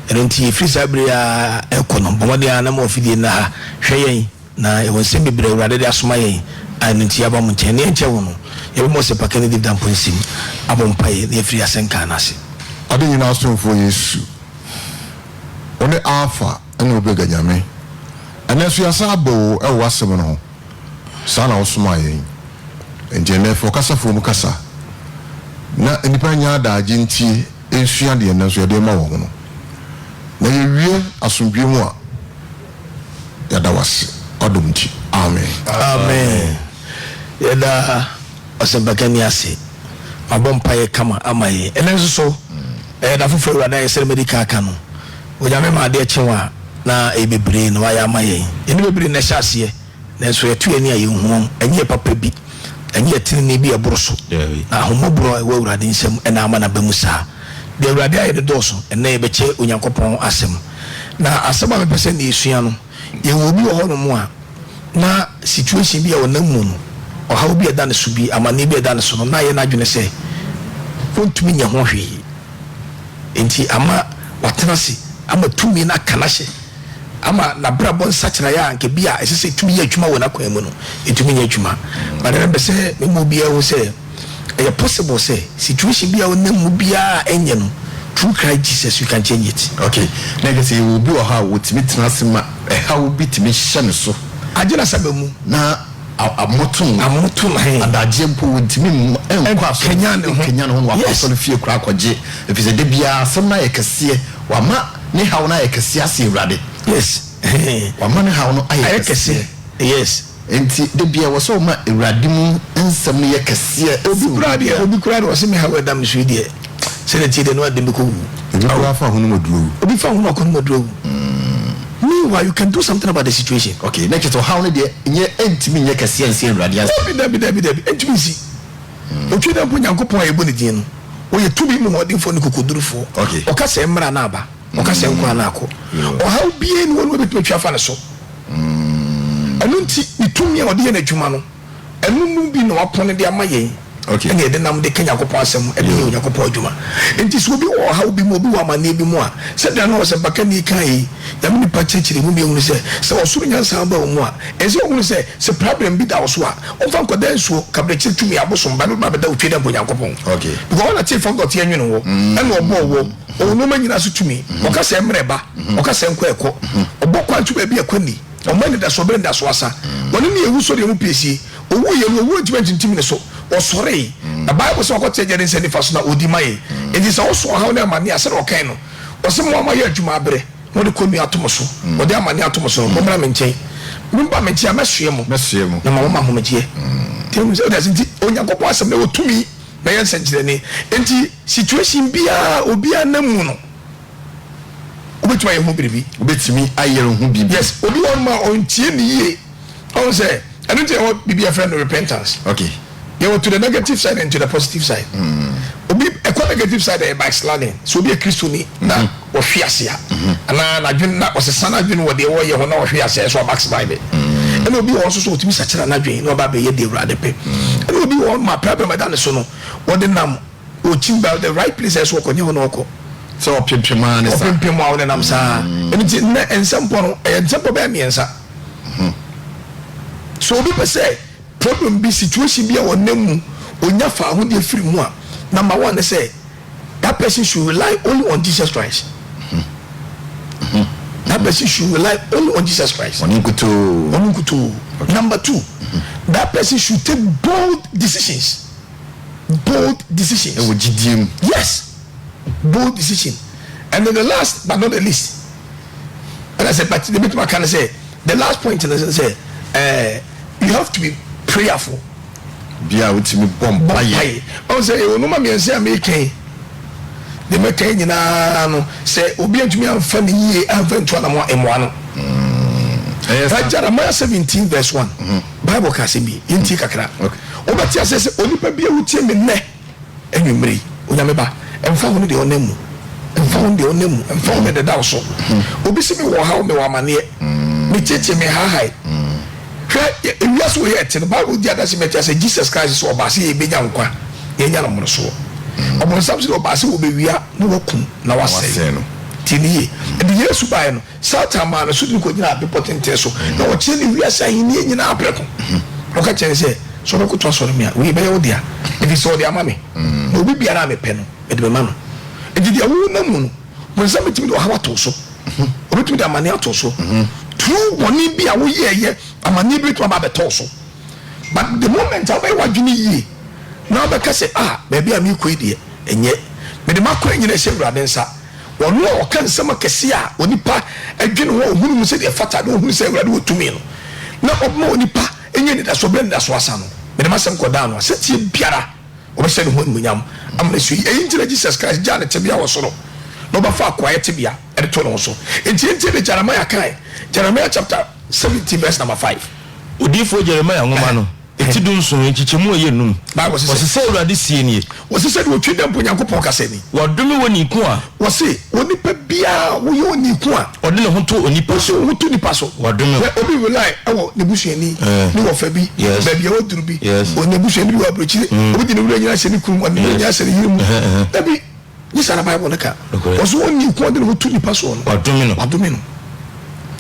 nti free sabria ekonom bomode na mo fidie na hweyen na e won se bebre urade de asoma yen an nti aba mo nche ne nche wo no e mo se pakane di damponsim abompaye ne free asenka na ase ade nyina asomfo Yesu one alpha ene obega nyame ene so yasa abo e wo asem no sana osoma yen nje ne fo kasa fo mu kasa na enipa nya da agenti ensua de na so de ma wo no na yewie asomdwe mu a yada wase odomti amen amen yada osembakani ase mabompaye kama amaye ene so da fofo urada yesere medical kanu onyame ma de chenwa na ebebre no waya amaye ene bebre na hyase na so yetu ani ayehu enye papa bi enye tinini bi eboroso na homobro we urade nsem ena ama na bamusa de urade aye de doso ena ebeche onyankopon asem na asema me pese na esua no ye wo bi ho no mu a na situation bi a wona mu no o ha obi eda ne so bi amane bi eda ne so no na ye na dwene se fontumi nya ho hwe enti ama watenasi ama tumi na kanahye ama na brabo nsachira ya nke bia esese tumi ya adwuma wona kwan mu no etumi nya adwuma but remember say me mo bia wo say e possible say situation bia wona mu bia enye no through Christ Jesus you can change it. Okay, na say we bi o ha wo timi tenasema e ha wo bi timi hye ne so agena sabamu na amotum he adaje mpo wo timi enkwa so Kenya no ho wa pastor fie kura akwaje efise de bia asem na yekese wa ma ne ha wona yekese ase urade. Yes. Wa ne ha no ayekese. Yes. Enti de bia wo so ma urade mu ensem ne yekese obi kura de wo se me ha wedam so die se ne ti de no ade beko obi kura fa ho no moduro obi fa ho no ko moduro. Meanwhile, you can do something about the situation. Okay, next to how they nye entimi nye kese ense radiance. Dabi entimi si. Otwe da po Nyankopon ayebo ne din no. O ye tubi mu modinfo ne kokodurufo. Okay. O ka se mra na aba. O ka se nkwa na akọ. O ha obie ni wonu betu atwa fa ne so. Anu nti itumi a ode ye na adwuma no. Anu mu bi no apone de amaye. Okay. And then I'm the Kenya Kopasem, and you Yakopojuma. And this will be all how be mobile, my neighbor more. Said there was a Bacani Kai, the many patches will be only say, so soon as I know more. As you only say, so problem be that was what. Of Uncle Denso, Cabrichet to me, I was some Bible, but don't treat them with Yakopon. Okay. Go on a chief from the Tian, and no more. Oh, no man, you answer to me. Ocasem Reba, Ocasem Quaco, or Bokwan to be a queenie, or money that's so bend as wasa. When you who saw the PC, or we were to mention 2 minutes. Or sorry, the Bible so got said in the first na Odimaye. It is also how their money as a volcano. Or some more my Jumabre, what they call me Atomoso, or their money Atomoso, Mama Menche. Remember Menchia Messiamo, no Mama Hometie. Tell me, doesn't it? Only go pass them to me, by a century. And the situation be a Obia Namuno. Which way who be? Bet me, I hear who be. Yes, Obi on my own Tierney. I say, I don't tell what be a friend of repentance. Okay. You go to the negative side and to the positive side. Obi a negative side a backsliding. So be a Kristo ni na o fiasia. Ana na dwen na o se sana dwen wo de wo ye ho na o fiasia so backslide. And obi also so timi sachira na dwen no ba be ye de urade pe. And obi won my problem that so no wo de nam o chimba the right places wo konye ho no ko. So opempema ne sa. Opempema wo de nam sa. Enti na ensampo no ensampo ba miensa. So obi pe say problem be situation be a name onya fa ho de free mu a number 1 they say that person should rely only on Jesus Christ. That person should rely only on Jesus Christ. Onikuto. Number 2 that person should take bold decisions. Yes, bold decision. And then the last but not the least, and I said but the bit I can say the last point and I say you have to be prayerful. Bia utimi bomba ye. O say o no ma me say American. The American nyina no say obi antumi amfa ne yie amfa nto na mo emo ano. Jeremiah 17 verse 1. Bible ka say bi yenti kakra. Obati ase onipa bia wutie me ne enwumre onyame ba emfa ho ne de onamu. Emfa ho de onamu, emfa ho de dawo so. Obi se me wo ha me wa mane. Me cheche me ha hai. If you so yet the Bible the other say Jesus Christ is obasi e benya nkwa ye nya no mo so obo samsi obasi wo be wia no wakum na wase no tini the Yesu by no Satan man so ni ko nyina be potente so na o che ni wiase ahini nyina apreko o ka chen say so no ko to so me we be yo dia if so dia mame no bi bia na me pe no e de be ma no e di dia wo na mu no mo se betimi do ha wato so o betimi da mane ato so true boni bia wo ye amane bi to ba beto so but the moment I wa dwini yi na be ka say baby am iko die enye me de makọ nyina hye wurade nsa wono o kan nsema kese a onipa adwene ho ohunu mu se de fata de ohunu se wurade wotumi no na obma onipa enye ni da so bre nda so asa no me de masem koda no asetie biara obese ne ho munyam amre so yi ngira Jesus Christ jana tebia wo so no no ba fa kwaye tebia e de to no so enti de Jeremiah kai Jeremiah chapter 70 verse number 5 odifo Jeremiah ngoma no eti dun so enchichemu yenum Bible says say urade sie nie wose se de otwe dem ponyankopon kase ni wadome woni ku a wose onipa bia wo ye oni ku a ode ne ho to onipa so ho to nipa so wadome obi we like ewo ne busuani ni wo fa bi baby e woduru bi o ne busuani bi wo abrochi obi di ne wura nyina se ni kum ode ne nyina se ni yirum tabi ni sara Bible naka wose oni ku ode ne ho to nipa so no wadome no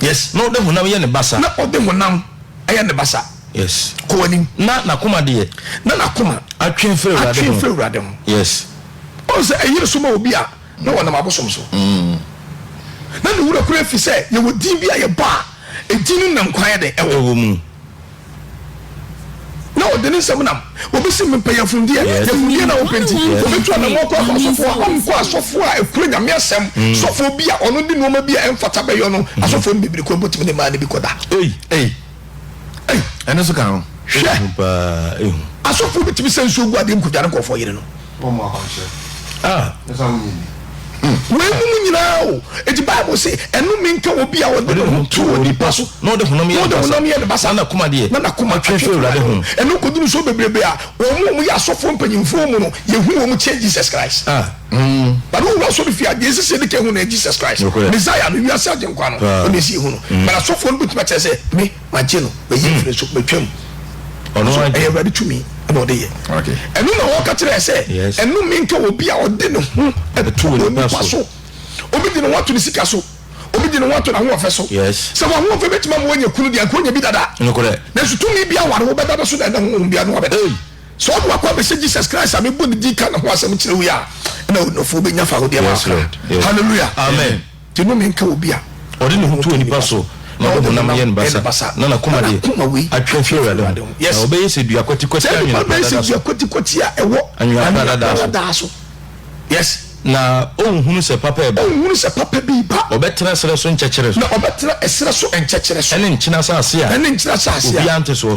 yes no de honam ye ne basa na ode honam aye ne basa yes ko ani na kuma de na nakoma atwen fe urade ho yes o se ayire so ma obi a na wona mabosom so na ne wura kura fi se ye wodi bi a ye ba edinu nam kwan de ewo mu na odene nsem nam obi se mpeya funde ye funde na openti obi twa na moko asofo a ekura nyame asem sofo bi a ono di no ma bi a emfata be yo no asofo mbibiri ko botimi ne ma ne bi koda ene so kan hwe asofo bitimi senso gu ade nkudare nkofo yire no bomo akonche esa wuni we mu nyina o eti Bible say enu minka obi a wode no to odi paso no de honam ye de basa na kuma de na kuma twen fe urade ho enu koduru so bebrebe a wo ya asofo mpanyimfo mu no ye hu wo mu che Jesus Christ but who was so be fear Jesus say the hu na Jesus Christ Messiah no wi asa jenkwa no o ne si hu no but asofo no bituma che say me ma je no we ye fire so betwam ono aye ready to me about the year okay enu na wo ka kire say enu minka obi a ode ne hu to odi paso obi di no wato ne sika so obi di no wato na ho ofe so yes so ho ofe betima mo nya kunu dia ko nya bi dada na so tumi bia ware wo beda so na ho bia no beda so do akwa be Jesus Christ am bu ni di kan ho asem kire wi a na no fo be nya fa ho dia ma hallelujah amen tinu minka obi a ode ne ho to odi paso na do na yen basa na kuma de atwen fe urade yes na obeye se dua kwati anyu a ewo anyu so yes na ohunu se papa e ba ohunu se papa bi ba obetra sere so nchekere so na obetra esere so nchekere so ene nchina saase a obi ante so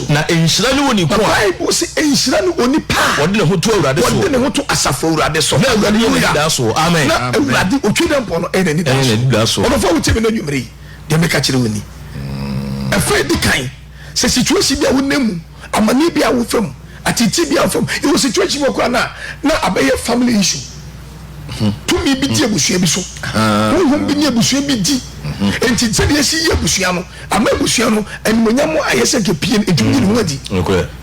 na enhira ne woni ko a Bible se enhira ne oni pa wode ne ho to urade so wode ne ho to asafo urade so na urade ye da so amen na urade otwedam po no ene ni da so ono fa wuti me no nwumre de me ka kire woni efa di kan se situation bi a wonam amani bi a wo fam atiti bi a fam e wo situation wo kwa na abaye family issue to mi bi di abusua bi so wo bi ni abusua bi di enti se de si abusua no ama abusua no enmonyam ayese ke pie edumni ne ho adi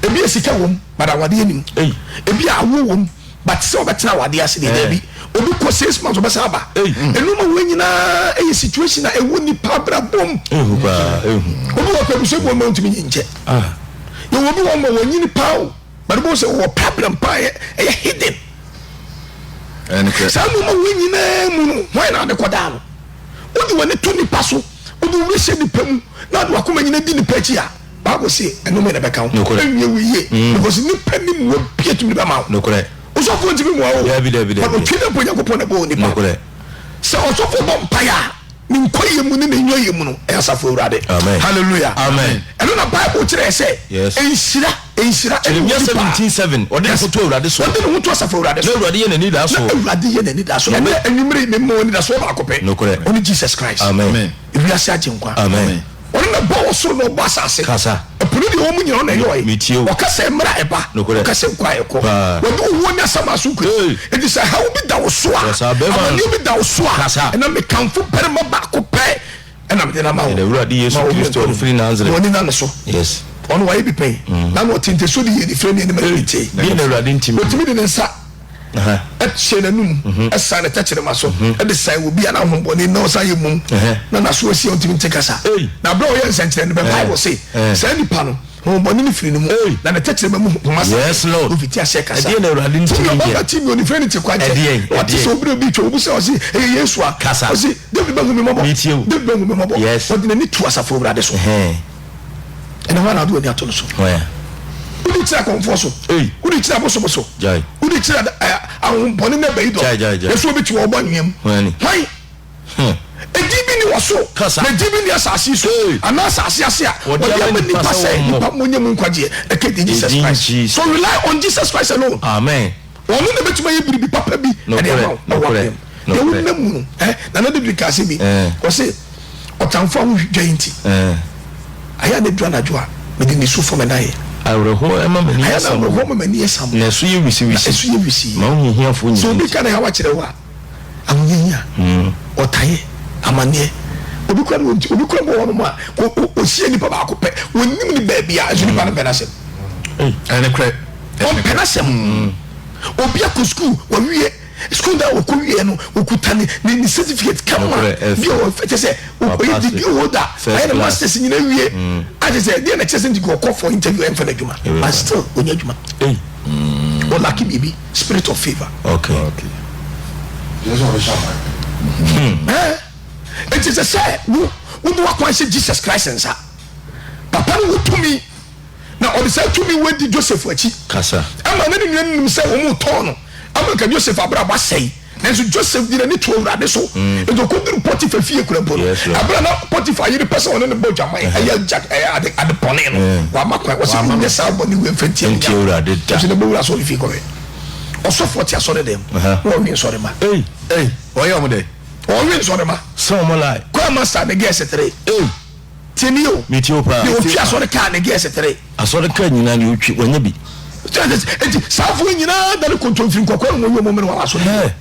ebi esika wom bada wade anim ebi awo wom but se obetra wade ase de bi obi ko 6 months obesa aba enu ma wo nyina e situation na ewo ni pabra bom obi wo ko so bo mo ntimi nche ye obi wo mo wo nyini pawo but bo se wo problem pa e hidden sa no ma wo nyina mu no why na de koda no odi woni to ni paso odi wo se ni pam na do akoma nyina di ni pachi a Bible say enu me na be kan enye wiye because ni pani mu bia tumi ba ma no correct so for ntimi mu awo ya bi but o twede po yakopon na bo ni pa so so for bompaya ni nkoye mu ni nyoye mu no e asafo urade hallelujah amen eno na Bible kire say enhira Jeremiah 17:7 ode ne to urade so ode ne ho to asafo urade so urade ye nani da so urade ye nani da so na enwumre me mo ni da so ba kope no correct oni Jesus Christ amen wi ase agenkwa amen oni na bo so no bo asase kasa epunu de wo mu nyina na yoy o kasa mra eba o kasa kwa eko wo do wo nya sama so ku e di say how bi da wo so a amani bi da wo so a na me kanfo perma ba ko pe na me na ma wo de urade Yesu Kristo on free Nazareth oni na so yes on wa bi pen na no tinte so di ye di frame ni me ti bi na urade ntimi otimi de nsa et shenanum esa ne tachere maso e de sai obi ana homboni na osa ye mum na na so asi ontimi ntekasa na bro ye nsenkyere ne Bible say say ni pa no homboni ni firi ni mu na ne tachere mu masa yes lord ofiti ase kasa e de na urade ntimi ye ti mi oni firi ti kwaje o ti so bro bi twa obu se o si Yesu a o si David bangu mi mobo David bangu mi mobo o de ni tu asafo urade so ena wana do ni atolo so udi tira konfoso udi tira boso jai udi tira ahun boni na bayi do eso bi ti wo ba nwem hai edibi ni waso na edibi ni asasi so ana asasi asia odi amani pase nipa monyem nkwaje ekedi Jesus Christ so rely on Jesus Christ alone amen wonu na betuma ye biribi papa bi e dey no ye wonu mu na na de ka se bi ko se otamfo hu dwenti aya ne dua na joa me di ni so fo me na ye awreho ema mani asam awreho ma mani asam na so ye wisi ma hu hiafo nyi so bi ka na hawa kire wa amunya otaye amane obi kwa bo wono ma o sie ni papa akopɛ wonim ni ba bia azuni pa na penasem ene kre on penasem obi akɔ school wa wie school da o ko wie no o kutane ni certificate kama bi o fete se o yi degree holder I na masters nyina wie I say dey na chese ndi go call for interview en fana djuma but still onya djuma o lucky baby spirit of favor okay yes o shama it is a say wo do akwan say Jesus Christ nsa papa no to me na o say to me when di Joseph achi kasa ama na ni nnim say o mu to no ama ka Joseph abra ba sei nanso Joseph di na ni to urade so e do koduru Potiphar fie kura mpo abra na Potiphar yiri person on ne boja mai aya jack ade pone no wa makwa wo say ni sa boni we mfenti nti urade da so ne bo ura so fie ko e o so foti asore dem wo wi so dem o ye omo de o wi so dem so mo lai kwa master de guess 3 tinio mitio pa ni o twa asore ka ne guess 3 asore ka nyina ni otwi wanya bi safu nyina da ko tonfin kokoro mo yo mo mere wa asore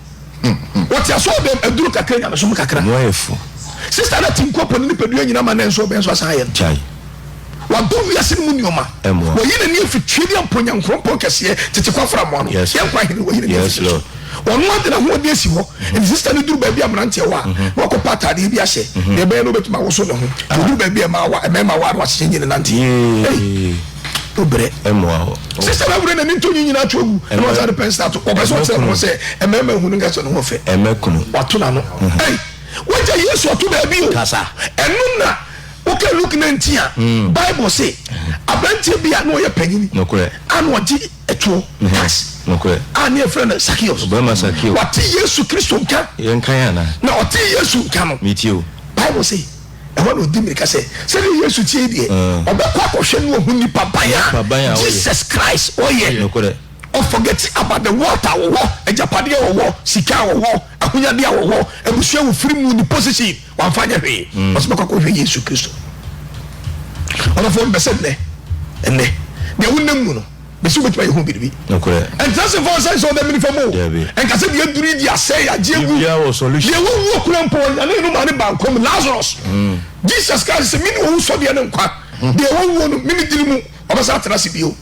what ya so dem eduru kakra nya so kakra no efu sister na tin kopo ni pedua nyina ma na enso ben so asan ye chai wa do wi ase mu nioma wo yine ni afitwedi amponya nkrompo kese tete kwafra mo no ye kwa hine wo yine ni afitwedi onu ade na ho de asi ho and sister ni duru ba bi amrante wa wo ko patade bi ahye ne be no betuma wo so ne ho duru ba bi ma wa no ahye nyine nante obre emwa sister na bure na ninto nyina atwogu no wa zare pen start o beso se mo se emema hu nga so no ho fe emekunu watuna no waja Yesu atu ba bi o kasa enu na okay look na ntia Bible say abantie bia na o ye panyini nokore anu odi eto tax nokore ani friend Sakios obama Sakios wati Yesu Kristo nka yenkan yana na oti Yesu nka no mitio Bible say e won odi me ka say Yesu tie die obekwa kohwe no hu nipa baya Jesus Christ oye nokore or forget about the water wo ejapade wo sika wo ahunyade wo ebusua wo free mu ni position wan fanya hwe osebekwa kohwe Yesu Kristo ona fo mbese ne wonam mu no besu betwa ye hu biribi nokore and that's the first sign so the mini famo and ka se bi aduri di asay agegu ya wo solution ye wo kura mpo ya no ma ne bankom Lazarus Jesus Christ se mini wo so de ne nkwa de wo no mini diri mu obasa atrase bio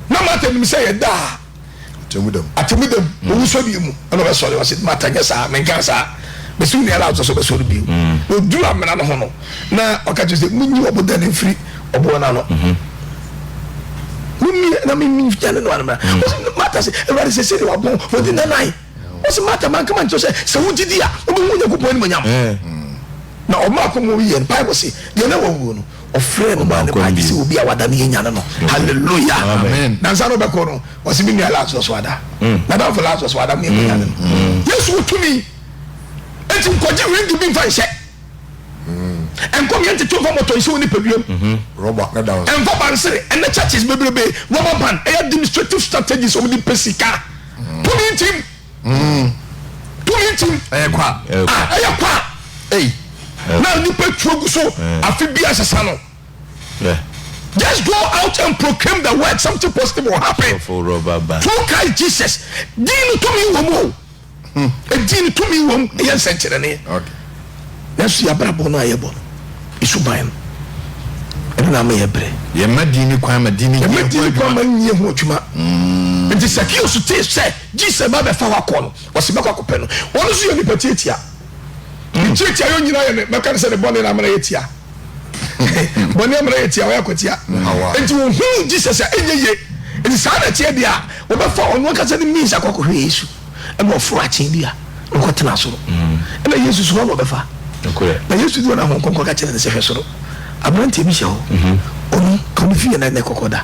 na mata mi say da atemudam wo so de mu na be so de was mata nya sa menka sa besu ni ala so be so bio o duru amena no ho no na okaje se munyi oboda ne free obo na no na mi jana no anama mata se everybody say wa bon for the night what's matter man come and to say se wudi dia obo munya kupo ni manyam na o ma ko mo wi Bible say de na wo no o friend ma ne ba se obi awada ne nyana no hallelujah amen na sa no be ko no o se mi ni ala so ada na da for la so ada mi nyana Yesu tumi enti koji ring bi mfa nse and come here to talk about motor so ni pedum robot na down and for bansere and the churches bebebe rubber band administrative strategies of the pesika to meet him kwa now ni petro so afi bia sesa no just go out and proclaim the word, something positive will happen through Christ Jesus. Dini to me womo dini to me wom yen senkyere ne okay nasu ya brabo na yebo isu ban ena na me yebre ye madini kwa madini kwa ma nye ho twuma nti Zacchaeus te say Jesus ba be fa wakọ no wo se makọ akọpẹ no wonu so yoni patiatia ntiatia yo nyina ye me ka se de bone na amana yetia bone amana yetia wa yakotia nti wo hu Jesus enyeye nti sa na tie dia wo be fa onu ka se ni means akọkọ hwe Yesu e mo fro achen dia nko tena soro e na Yesu so wo be fa na Yesu do na hon konko ka chene se hwe soro abranti bi hye ho onu kono fi na ne kokoda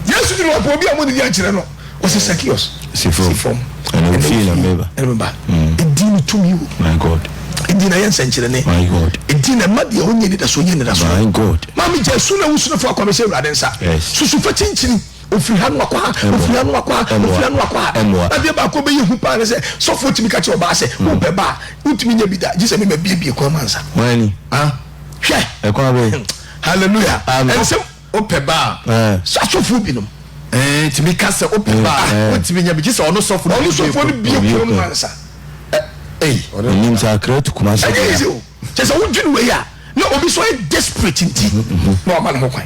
Yesu do wo obi amoni dia kire no o se Zacchaeus sifom and fi na meba remember edin to me my God edin na yense nkire ne my God edin na made o nyeni da so nyeni da so my God mami Jesu na wusu na fo akwa me se urade nsa susu fa chinchini ofiri hanu akwa ofiri hanu akwa na de ba ko be yehu pa ne se so fo timi ka che oba se wo be ba utimi nya bi da Jesus me bie ko mansa wani hwe e kwa be hallelujah and so opeba so fo bi no timi ka se opeba utimi nya bi Jesus ono so fo no bie ko mansa nim sa create kuma sa just a wudwin we ya no obi so desperate inti no man ho kwan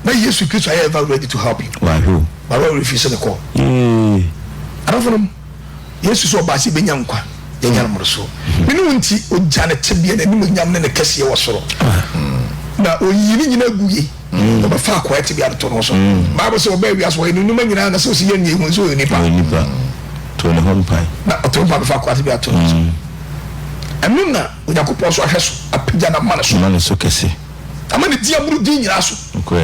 na Yesu Kristo are ever ready to help you why who but we refuse the call arafum Yesu so ba si benya nkwa yenya moroso minu nti ojane tebie na nimu nyam ne kase ye wosoro na oyiri nyina guye no ba fa kwa tebie ato no so bible say oba wi aso inu numa nyina na so si ye nyehu so nipa to ne hon pai na oto ba fa kwa tebie ato no so enu na Onyankopon so ahweso apija na mane so kese amane dia buru din nyina so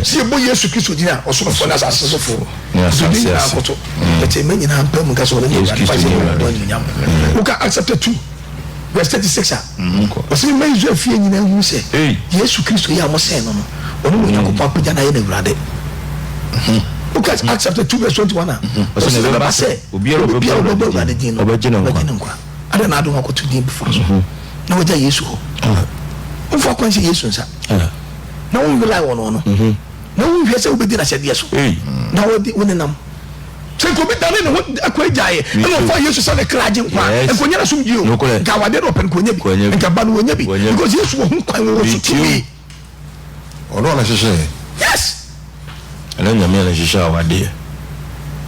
si ebo Yesu Kristo din a osoro fo na asase so fo so din na akoto ete me nyina ampa mu ka so ne nyam uka accept 2 verse 36 osi me Israel fie nyina hu se Yesu Kristo ya mo se no no onu Onyankopon apija na ye na urade uka accept 2 verse 21 osi ne ba se obi urade din no obagina nkwa ada na ado akoto din before so na waja Yesu ho ufo kwanse Yesu nsa na wo rely on no na wo hwese wo bedi na hyede so na wo di wonenam se ko bi dane no akwajaye na wo fa Yesu sa le kraje nkwa enkonya na sum dio ka wade do pen konya bi nka ba no wonya bi because Yesu wo hu kwan wo so tumi ono na sheshe yes ana nyame na sheshe awade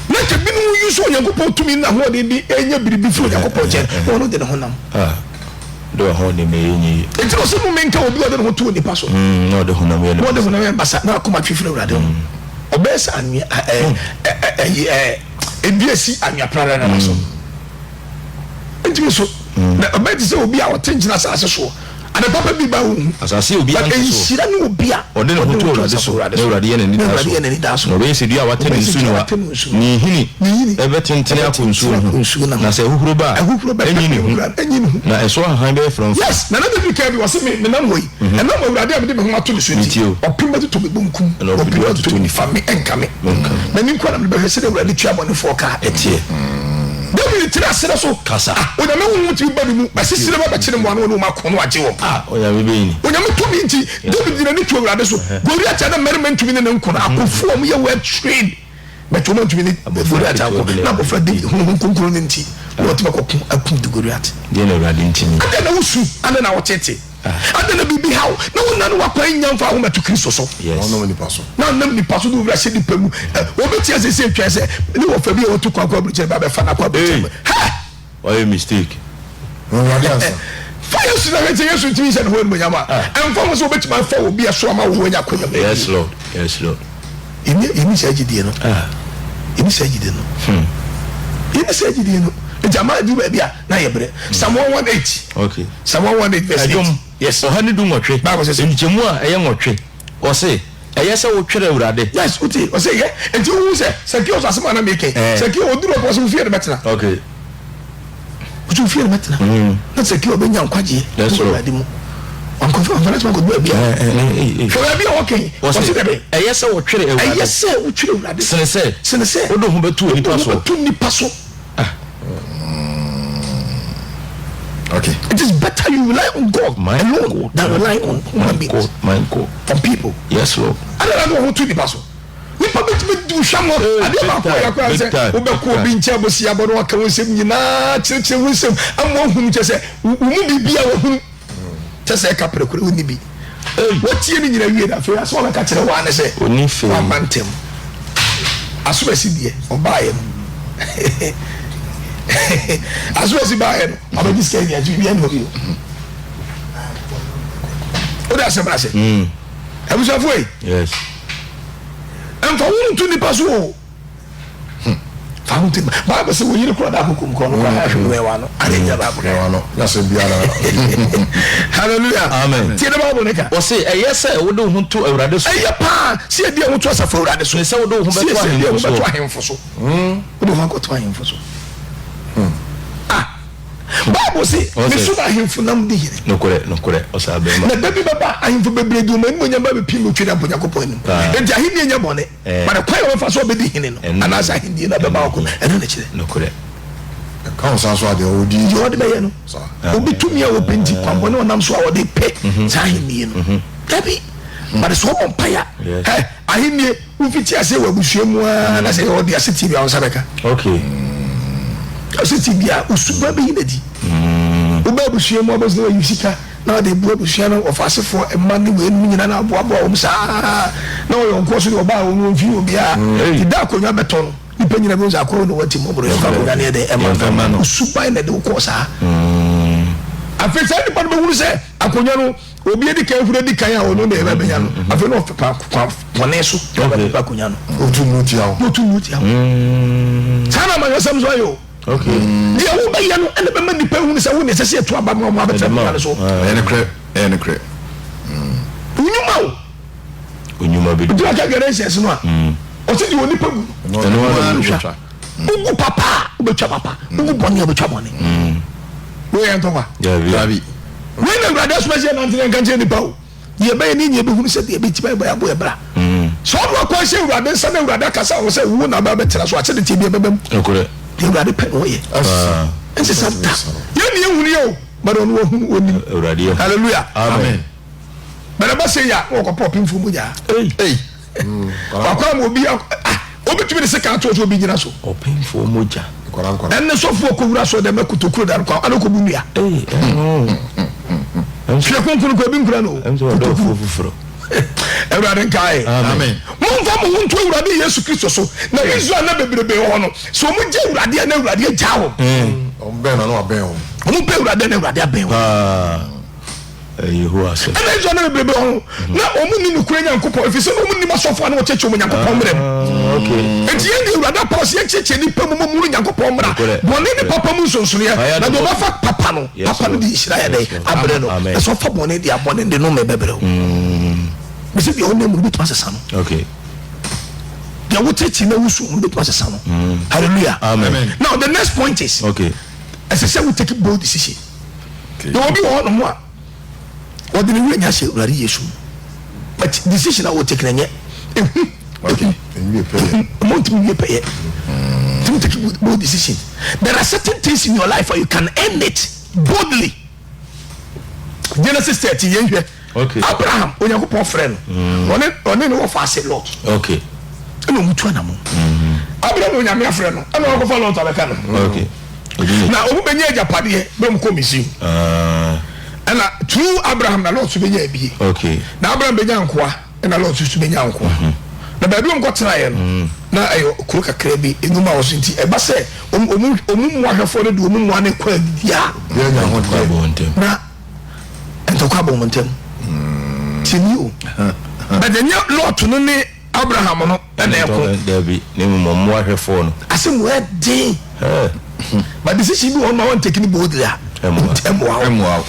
na ke bi no Yesu Onyankopon tumi na ho de bi enya biribi fo Onyankopon je ono de ne honam do ho ni me yin enti o se mu menka obi o de ho to ni paso no de ho na me no de ho na me basa na akoma twifire urade obesa anwe ebiesi anwa prara na so enti so na obeti se obi a wotenjina asase so ana papa bi ba hu asase obi an so ensira ni obi a ode ne ho to urade so na urade ye ni da so no be se dia watene nsu ni hini ebe tentene akonsu na se huhuro ba enyini na eso han be from yes na bi ka bi wase me nam hoyi na ma urade am de me ho ato ni so nti opima to be bonkum opima to ni fami enkame na ni kwa na be hwese de urade twa bone fo ka etie David tira sira so kasa onya me hu ti ba mu ba sisire ba kire mo anu ma ko no age wo onya me be ni onya me to bi nti David dina ni twa urade so Goliath na merman tumi ne nkono akofo am ye well trained but woman tumi ne Goliath akọ na bo fra David hu konkoro ne nti what ma ko akum de Goliath ye na urade nti ni ada na wusu ada na wotete ada na bibi hawo na wona no wakwa nyamfa ho meto Kristo so ono ni paso na nam ni paso do wura se di pemu obeti asese twese ni wo fa bi o to kwa bridge ba be fa na kwa bridge ha why mistake urade ansa fire su na wete Yesu timi se no ho nyama emfa mo so obeti ma fa obi aso ama wo nya konya yes lord ini se agidie no ini se agidie no ini se agidie no jama di ba bia na ye bre Psalm 118 okay Psalm 118 verse 8 yes o hani du nwotwe Bible says nchemu a eye nwotwe o se eye se wo twere urade yes uti o se ye enti wo se Zacchaeus asema na meke Zacchaeus oduro po so fiere betena okay utu fiere betena na Zacchaeus be nya nkwaje urade mu onkofa vanessa ko do bia so bia okay o se debe eye se wo twere urade eye se wo twere urade sene se odo ho betu ni paso okay it is better you rely on God alone than rely on human beings on people yes lord I don't know who to the paso ni pa bit do shamo ade ba ko ya ko say obeko obi nche bosi abono aka wonsem nyina cheche wonsem ammo hunu che say umu bibia wo hunu che say ka prekure oni bi wotie ni nyina wie da fe aso na ka kire wa ne say oni fe wa mantem aso besi die obaye as well as the buyer about this game as you know you what that's a massive I was halfway yes and for one to the paso found him Bible says you crowd up come that's a biara hallelujah amen tie the Bible neka o say yes wo do hu to awurade so pa see dia wo to asafo awurade so say wo do hu beto ahemfo so wo do hu beto ahemfo so Bible say me so ahemfo nam de hire no kore o sa be ma na baby baba ahemfo bebre du man munya ba be pim twira bonya kopon nim enti ahemni nya bone but kwai wo fa so be di hine no anasa ahemni na be ba ko eno na kire no kore kan sa so ade odi yo de be ye no obi tumi a wo penti kwambone onam so a wo de pe sa ahemni no tabi but so on paya ahemni wo fiti ase wo abusuamu na se yo de ase tv a sabeka okay asiti bia usuba be yinadi uba busuamu abazna yusika na de bu busuano ofasefo emane we enu nyina na aboabo o msa na o yonko so de oba o no fi obi a ti da akonya beton ipa nyina be za akoro no wati mobro yo ka konya ne de emane usuba na de ko sa afisa ni pa be wuru se akonya no obi edi kan fure di kan a o no de be nya no afi no pa pone so ba akonya no otu nuti awo sana ma yosam so ayo okay dia wo ba ya no ene be ma nipa hu se wo ne sese to aba ma abeta ma so ene kre unyuma bi do aka gere se no a o se di wo nipa gu ugu papa ubetwa papa ugu boni ubetwa boni we en towa yabi we na brother special na ntine kan je nipa o ye be ni nye be hu se de be tiba ba ya bo e bra so do ko se urade sa na urade kasa wo se wo na ba betera so a che de ti bi be bem okore urade pe no ye ense sabta ye ni ehunu yo but on wo hu oni urade hallelujah amen but ba se ya wo ko pop mfu mu ja akwa mo bi obetumi ne se kan to so bi gina so opinfo moja enne so fo ko wura so de makutokuro dar kwa anoko bunua fie konkuru ko bi nkura no fufuro Everybody kai amen mon fa mo wonto Awurade Yesu Kristo so na Israel na bebrebe ho no so mo je Awurade na Awurade ja ho ben na ben ho mo pe Awurade na Awurade ben ho Yehowa se na Israel na bebrebe ho na o mu ni nukura Nyankopɔn efise o mu ni masofo na o cheche o Nyankopɔn mrem okay enti ye ni Awurade pause ye cheche ni pa mu mu Nyankopɔn mra bone ni papa mu nsonsono ya na do ba fa papa no di Israel dai abre no so fa bone di abone de no me bebre Mese bi o nemu bit masesa no okay dia wo chechi na wusu bit masesa no hallelujah amen now the next point is okay as I say we take a bold decision there will be one more what the we nya say Awurade Yesu but decision I will take na nye okay you pay amount you pay to take a bold decision there are certain things in your life where you can end it boldly Genesis 30 yenhwe okay Abraham Onyankopɔn friend one no for say Lord okay no mutu na mo Abraham Onyame friend no ana ko fa Lord abeka no okay na obu benya ajapade be mo komisi ana through Abraham na Lord so benya bie okay na Abraham benya nkoa na Lord so benya nkoa na ba bi on kwotena ye no na ayo kuro kakra bi enuma wo so nti e ba se omu mu ahwefo no de omu mu ane kwa dia nya ho kwa bontem na ento kwa bontem tiniu but then Lord no ne Abraham no na ekwo David ne mo ahwefo no asem we dey but decision bi on ma won take ni boldly emo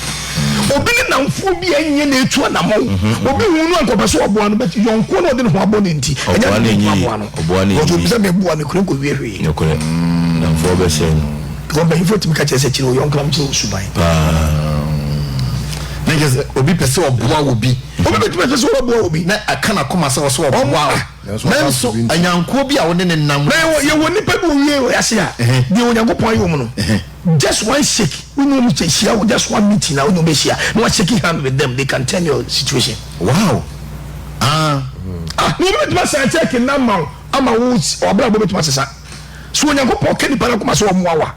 obi ni namfo bi enye na etu na mo obi hu no ankopa so oboa no bet yonko no de no abo ne nti enya ni oboa ne obi se me boa ne kure ko wie hwe ne kure namfo be se ko be ifo timi ka chese chiro yonko am chiro subai niggas obi pese oboa obi be pese oboa obi na akana koma se so oboa nanso anyanko bi a woni ne nam na ye woni pa bi wie ya se a bi Onyankopɔn ayo mu no just one shake we know me share just one meeting now no be share no shake hand with them they can tell your situation wow no be to say check na ma ama wo obra bo be to say so Onyankopɔn ke ni pa na koma so omoa wa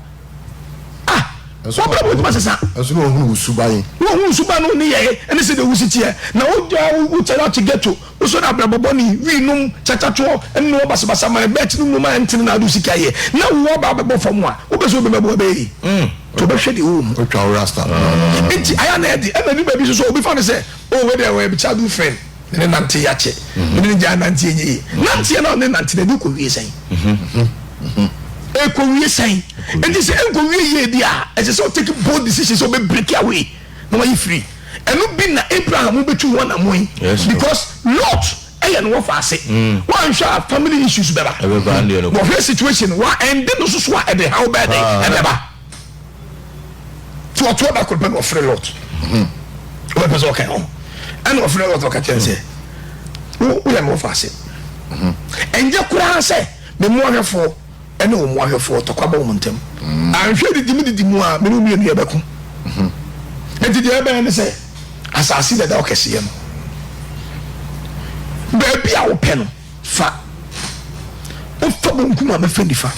so bra wo masesa aso no hu suban wo suban no ne ye ene se de wusitie na wo tell to get to so na bra boboni wi num chachacho ene wo basabasa ma bet num ma ntene na do sika ye na wo ba bebo fam a wo be so be bebo be yi to be hwede wo mu otwa rasta enti aya na edi ene ni ba bi so obi fa ne se o we there we be chadu friend ne nante ya che ne ja nante enyi nante na ne nante na ko wie sen e ko wie sen enti se en ko wie ye dia e se take bold decisions so be break away no you free enu bi na Abraham betu one amoy because Lot eye no fa ase one sha family issues beba no for situation wa end no so so e dey how bad e beba to ba ko be no free Lot o be so okay on and of Lot o ka chense wo ya mo fa ase enje kura se me mo ahwefo ene wo mo ahwefo to kwaba wo ntem anhwe didi mu a me no mienu ye beku enti de ebe ne se asasi da okese ye no baby a wo pe no fa o fa bonkum a me fa nifa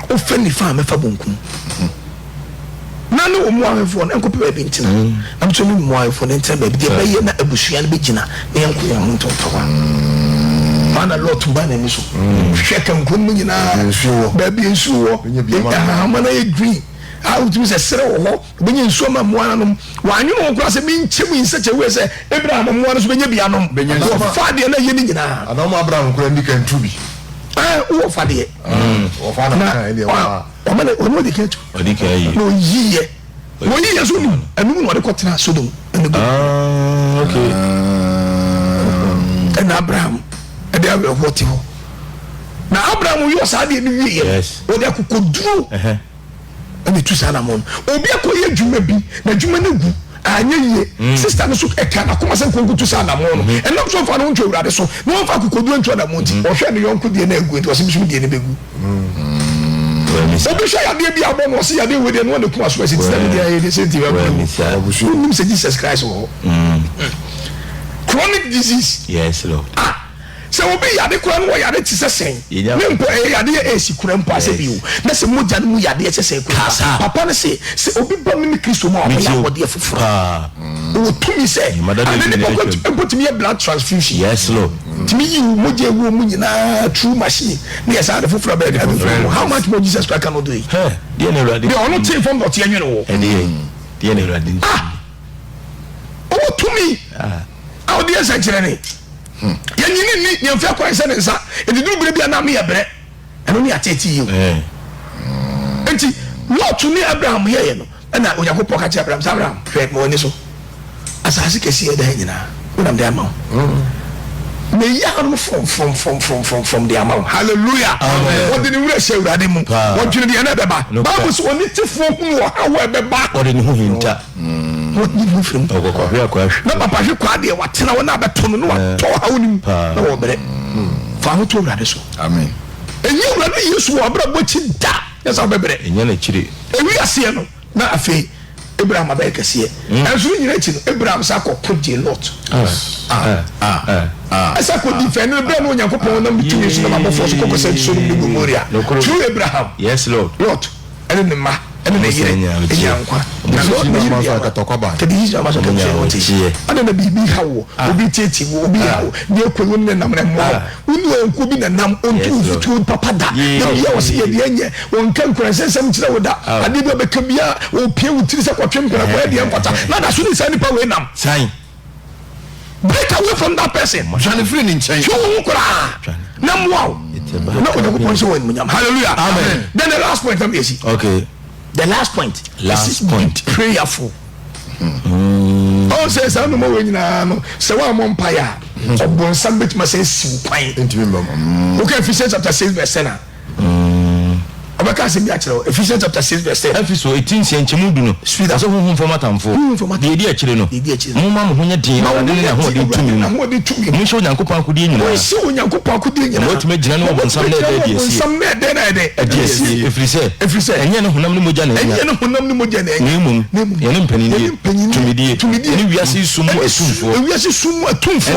o fa nifa a me fa bonkum na no wo mo ahwefo na enkope baby ntina am so me mo ahwefo na ntina baby de be ye na abusua na be gina na enko ya ho tontowa mana Lot ba na mi so hweka nkon mu nyina baby nsuwo mana ye green how to say sere wo benye nsuo ma moana no wanyu no kura se minchemu inseche we se Abraham moana so benye bia no fa de na ye ni nyina adom Abraham kura ndi kan tubi wo fa de wo fa na kan de wa o mana o de kecho odi kai no yiye wo yiye so ni anu no de kotena Sodom okay and Abraham and they are what you na Abraham yo sa de ni wiye o de akokoduro and tu sana mon obi akoye djuma bi na djuma na gu anya yie sister no so eka na koma se nkonku tu sana mon and no so fa no ntwa urade so no fa kokodu ntwa na mon ti o hwe ne yonku de na egu enti o se bisu de ne begu obi hwe ya de bi abon o se ya de we de no ne kuma so esi ti na de ya de se ti wa obusu nim se Jesus Christ wo chronic disease yes Lord se obi yade kura no yade ti sesen ne mpo yade e si kura mpo ase bi o na se moja no yade sesen kura papa ne se obi ba mi Kristo mo ya wode afufura o tumi se ane ne poko timi ye blood transfusion yes Lord timi yi moja ewu mu nyina true machine ne ya sa de fufura be ga how much more Jesus Christ can do it dey na ready dey ono tin from dot yenwe no dey na ready o tumi audience akirene yanyini ni nyamfa kwa nsa nsa ediduru bere bia na me ye bere eno ni ateti yi enti Lot ni Abraham ye no na Onyankopɔ ka chi Abraham hwet mo ni so asase kesi ye da nyina wonam da ma me ya no from the amount hallelujah what did we say urade mu what you dey na beba bible so oni tifo hu wo ha wo beba ode ni hu hinta what did we from na papa hwe kwa de watena wo na beto no wa to ha wonim na wo bere fa ho to urade so amen enyi urade Yesu wo abra bo chi da yesa bebere enya na chire ewi ase no na afi Abraham abekase enso nyina chi no Abraham sa kokje Lot asa ko defend no be no Onyankopɔn na mtu Yesu na mabofo so kokose so no Gomorrah through Abraham yes Lord Lot ene ne ma ene ne yire enya nkwa na Lot ne yire ma ka tokoba kedi hizo ma so ko se ade na bibi hawo obi teti wo obi hawo ne ko won ne nam ne mo unu enku bi na nam ontu futu papa da na bia wo se ye de enye won kan kura sensem kira wo da ade bi obeka bia o pie wutiri se kwatwem kura ko de empata na da so ni sani pa we nam sai break away from that person jane free ni nchen you kura na mo na Onyankopɔn se won munyam hallelujah amen then the last point am yesi okay the last point prayerful oh says I no mo we nyina no se wa mo mpaya obon sam betima se siw kwan intimi mbam okay Ephesians chapter 6 verse 10 abaka se bi akere Ephesians chapter 6 verse 10 Ephesians 18 senchemu du no speed aso honhom formatamfo de di akere no mo ma mo honya din na de na ho de tumi no mo sho Onyankopɔn akodi nyina mo sho Onyankopɔn akodi nyina mo tuma gyina no obon sam na de esi sam na de esi Ephesians enye no honam ne mogya na enye no honam ne mogya na enye mum ye no mpanini tumidie ne wiase sum atumfo wiase sum atumfo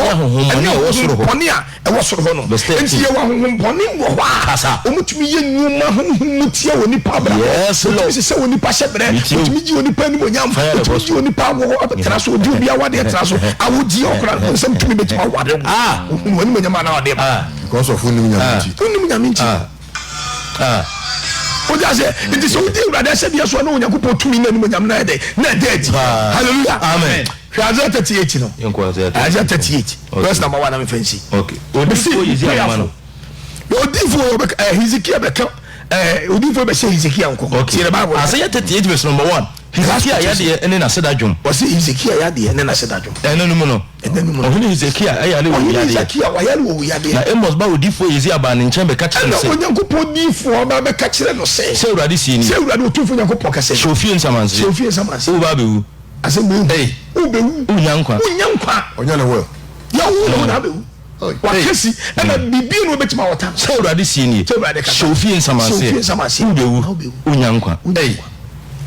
enye wo soro ho pone a e wo soro ho no enti ye wo honhom pone wo ho a o mutumi ye nyuma honhom mutia woni pa bra otimi se woni pa shebre otimi ji woni pa ni monyam otimi ji woni pa wo tra so odi obi awade tra so awodi okra nsem tumi betima awade woni monyam na awade because of woni munyam o ja se it is odi urade se bia so na onyakopo tumi na ni monyam na de na dead hallelujah amen Isaiah 38 no Isaiah 38 verse number 1 am fancy okay odifo Isaiah man odifo Hezekiah beka odifo be say Hezekiah nko see the Bible Isaiah 38 verse number 1 Hezekiah yade ene na sedadwom o say Hezekiah yade ene na sedadwom ene no no ohun Hezekiah ayale wo yade Hezekiah wayale wo yade na emos ba odifo Isaiah ba ne nchen be ka kire se onyankopon difo ba be ka kire no se urade si ni se urade otufo onyankopon ka se shofie nsamanse o ba be wu asembu ubewu unyankwa onya na wo ya wo na bewu wakesi na bibi no betima wota se urade si ni shofie nsamanse ubewu unyankwa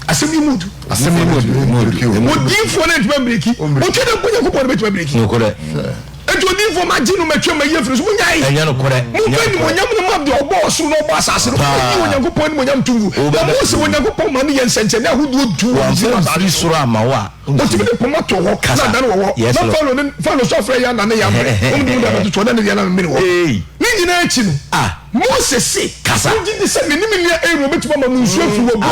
asemi mudu odifo na ntwa breki otwede bonya ko pon betima breki no kore ejo odifo ma ginu metwa ma yefiri so munyai enya no kore mu bani monyam no ma de obo so no obo asase no onyanko pon monyam tungu na mo se onyanko pon ma ne yensenche na hudu odu asase soro amawa otimi de pomato ho na dan wo na falo so afre ya na ne ya mre ondu da to na ne ya na mre wo ni nyina echi no Moses se kasa ndi se menim ne ero betima ma nsu afi wo bo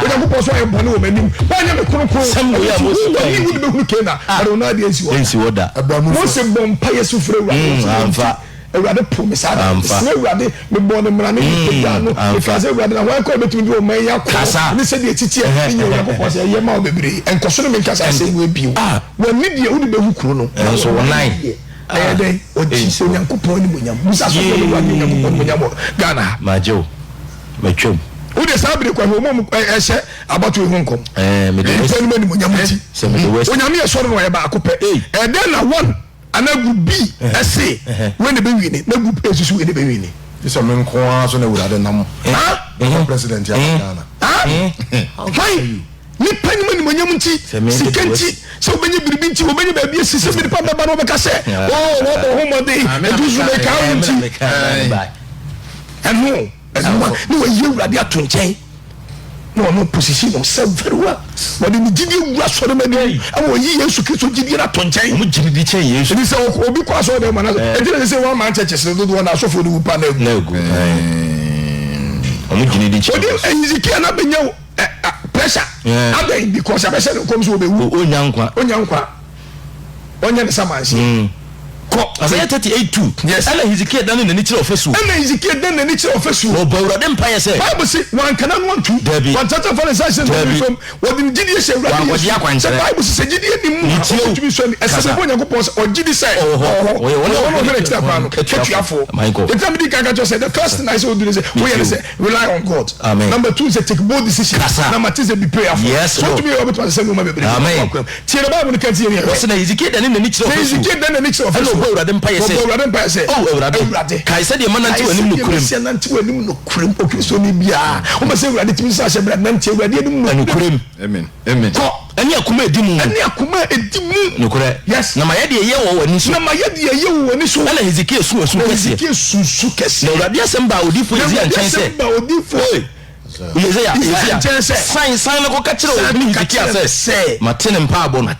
onyanko pon so ayebone wo manim ba nya me kronkron sam wo ya Moses ni wo be hunu kena arona de ensi wo da Moses bompa Yesu fure wa amfa Ewurade promise ada se ewurade me bone mra ne peda no because ewurade na wan ko betumi do man ya ko ni se de titi e ni ewurade ko se ye ma obebre enkoso no me nkasa se mu ebiu woni de hu de behu kuro no so online ayede oji se nyankopon ni monyam musa so ko wa nyankopon monyam Ghana majo metwom wo de sabre kwa ho mom ehye abato ehu nkom me de ni monyam ti se me de west onyam ye soro no ye ba akopɛ den na one ana group B ese when the baby ni na group A susu ni baby ni isa men ko aso na wurade nam president ya Ghana fine ni pani ni monyam nti sikanti so benye biribi nti obenye ba bia sise mi pa ba no be ka se oh what the home day eduzu be ka nti eno ni we ye wurade ato nchen no position himself very well but the gidi wura so dem ani awo yi Yesu Kristo gidi na to nchen mu gidi chen Yesu ni se obi kwa so dem na e dire se one man church se do na so for the wupa na egu mu gidi chen odi Hezekiah na benya pressure aben because abese no kom so obewu onyankwa onya ne samansi ko Isaiah 38:2 yes ala Hezekiah dan na ni kire ofesu o bawurade mpaye se Bible say wan kana no ntu wan tata for session from wodin gidi se wurade Bible say gidi ni mu to bi so ni ese bo nyankopon se ogidi se o no kira kwa no ketuafo the time di kaka just say the first thing I say do say we say rely on God. Number 2 say take bold decisions. Number 3 say be prayerful. So to me we to say no ma be pray. Tie the Bible kan tie ni o se na Hezekiah dan na ni kire ofesu Ewurade mpaye se Ewurade kai se de mananti wanim no kurem o Kristo ni bia o ma se Ewurade timi sa se brad nanti Ewurade anim no kurem amen ko ani akuma edimu no kore yes na maye de ye wo wani so ala Hezekiah su kese na Ewurade asem ba odifo Yesu anchan se sign na ko kachira o ni Hezekiah se matene mpaabo no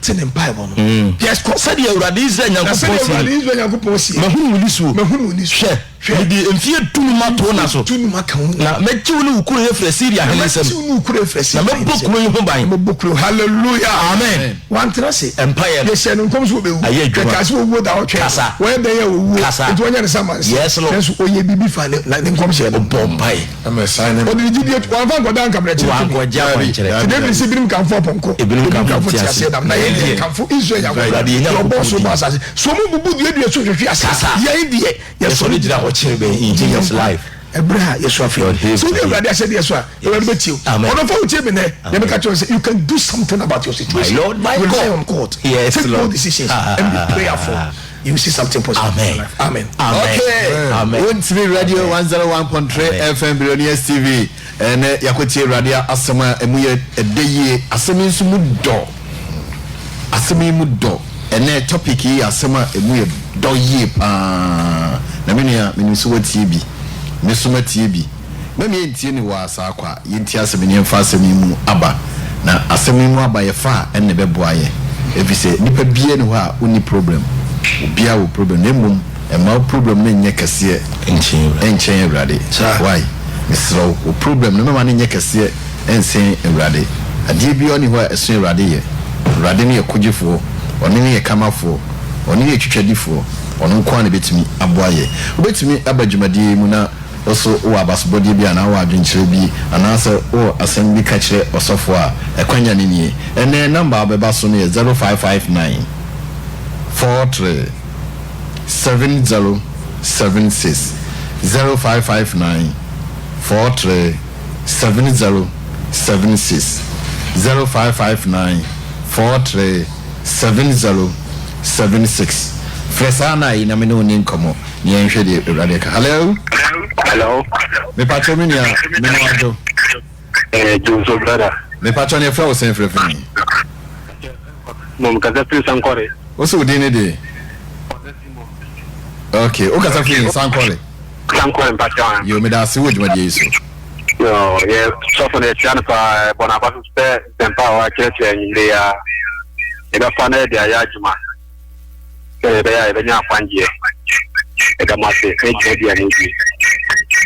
yes ko said Ewurade Israel nyankopon si mahunu ni so hwe di emfie tunu mato na so na mechi woni ukuru ye fra Syria helesem na mebokuru ye ho ban hallelujah amen wantra se empire ye se no nkom so be wu kasi wo da o twe we be ye wo nti wonya ne samansi yes oye bibi fa ne nkom se no bompai am sign o di gidi wan fa ngodan kamre chi wan goja wan chere de si birim kan fo ponko ebirim kan fo tiase na ye kan fo Israel ya bo so ba asase so mu bubu de so hwehwe asase ye die ye so ni gira in Jesus life Ebra Yesu afi so the Ewurade ase de Yesu a Ewurade betiu ono fa utie me ne dem ka cho say you can do something about your situation my Lord my God yes take all decisions and be prayerful you see something positive amen okay amen Won't Radio 101.3 FM Billionaires TV and yakotie Ewurade asema emuye edeye asemi nso mu do ene topic yi asema emuye do yi pa na menua meniso watie bi mesoma tie bi me me ntie ni wa asa kwa yenti asem ni mfa asem mu aba na asem mu aba ye fa enne beboa ye efise nipa bie ni ho a uni problem obia wo problem na mum e ma problem na nye kase enchen Awurade why misro wo problem na ma nye kase ensen Awurade ade bi oni ho esun Awurade ye Awurade ne yakugifo oni ne yakamafo oni ne twitwadifo ono kwa ne betimi aboa ye obetimi abadwumadie mu na also o abasbody bi ana wa adwenkyere bi anase o asem bi ka kire osofo a ekwanya ne nie ene number abeba so ne 0559 43 7076 0559 43 7076 0559 43 7076 Fresana ina me no ni nkomo ni enhwe de Awurade ka. Hello. Me pacho me nia me no ajo. Jozo brother. Me pacho ne fra o sen frefin. Mom kaza fi sankore. O so di ne de. Okay, o kaza fi sankore. Sankore pacho. Yo me da se wo dwuma de Yesu. Yo, ye so for the channel pa bona ba se tempa wa cheche nyinde ya. Ega fa na de ya juma. Ebe nya kwanje ega mate eje dia ni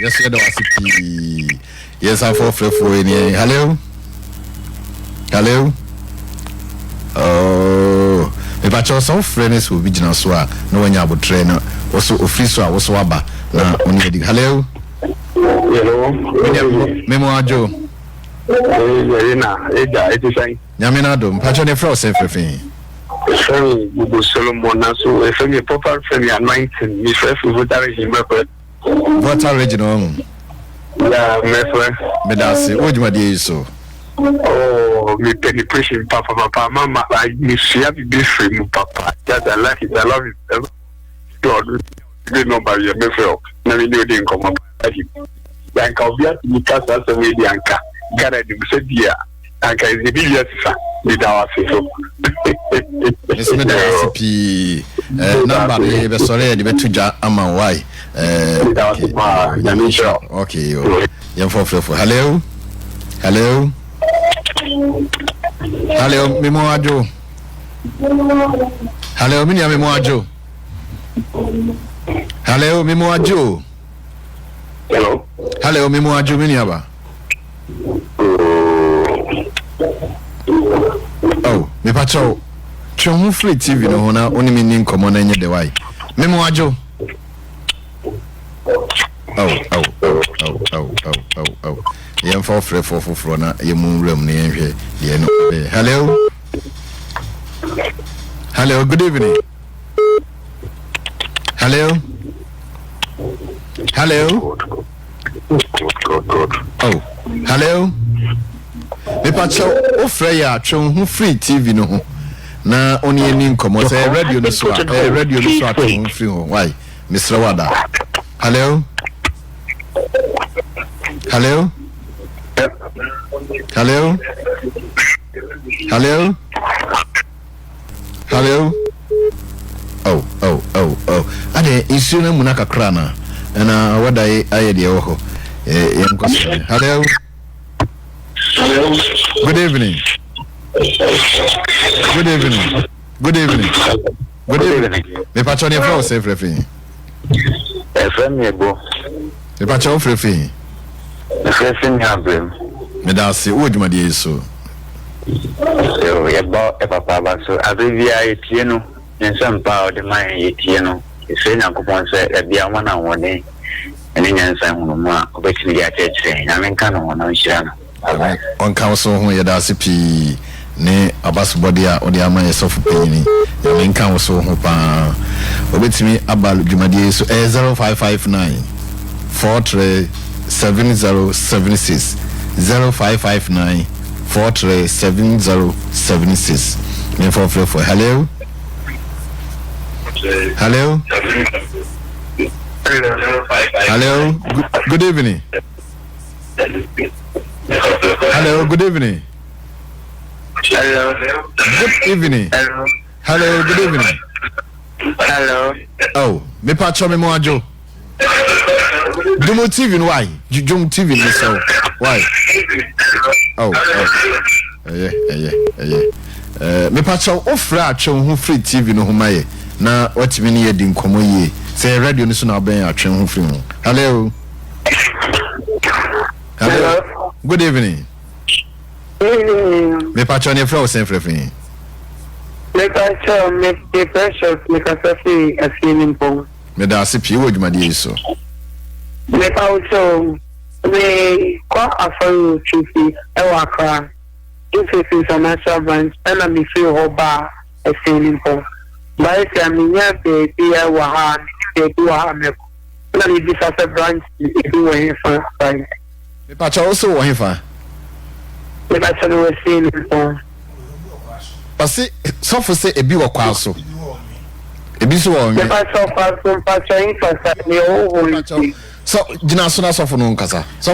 yes you don't see yes I for any hello oh me ba cho so friends will be jina so a no wanya abotre na also ofri so a wo so aba na oni edi hello me mo ajo na eja etisan nyamina do pa cho ne fra o se frefin Sorry, Bubu Solomon. So, if you proper friend, anointing, me first with that regime. What original? Yeah, my friend. Medasi, what do you so? Oh, me penetration, Papa, Mama, I miss you, this frame, Papa. Just I like it, I love it. God, you know, by your method. Never knew the income of it. Like, I'll be at the cast as a way, the anchor. Got it, said, yeah. Anchor is the biggest with our people. Miss Medasi, number, be sorry, the betuja, ama why. Okay, you for hello. Hello, Mimoajo. Hello, Minia Mimoajo. Hello, Mimoajo. Hello, Mimoajo Miniaba. Oh, me pacho. Chon free TV no na oni me nin komo na nye de wai. Mimoajo. Oh. Yem for free for na yemu room na yenhwe de no. Hello, good evening. Hello. Oh, hello. Me pacho o freya twon hu free TV no ho. Na oni eni nkomo say radio no so radio no so atwon free ho. Why? Mr. Wada. Hello. Oh. Ade isu na munaka krana. Na wada aye de ho. Hello. Good evening. Me pacho ne fra o se frefin. FM ego. Me pacho frefin. FM yablem. Me da se wo dwuma de Yesu. Yo eba papa ba so abia etie no. Nyensan pa o de man etie no. Ise Nyankopon se ebia wana wone. Ene nyensan hunu ma obetini ya cheche. Na menka no wona nhira no. On council ho ye da se pi ne abasbody a odi ama yesofu panyini ya menka wo so ho pa obetimi abalu dwumadie so 0559 43 7076 0559 43 7076 me for hello. Good evening. Hello, good evening. Hello, good evening. Hello. Oh, me pacho me moajo. Dumo TV why? Jum TV so why? Oh. Me pacho ofra atwe ho free TV no humaye na watimi ne yedi nkomo yie. Say radio ni so na ben atwe ho free ho. Hello. Good evening. Me pacho ne fra o sen frefin. Me pacho me precious me kasafi asinin pon. Me da se pie wo dwumade Yesu. Me pacho me kwa afaru chifi ewa kra. If it's international branch, and I'm feel hoba a feeling for. By the time you have the dear Wahan, they do a map. Let me be such a branch if you were here for time. Me patch also won here. Me patch was feeling for. But see, so for say a bit of kwaso. A bit so on. Me patch of patch in so, Jinasuna suffer no kasa. So,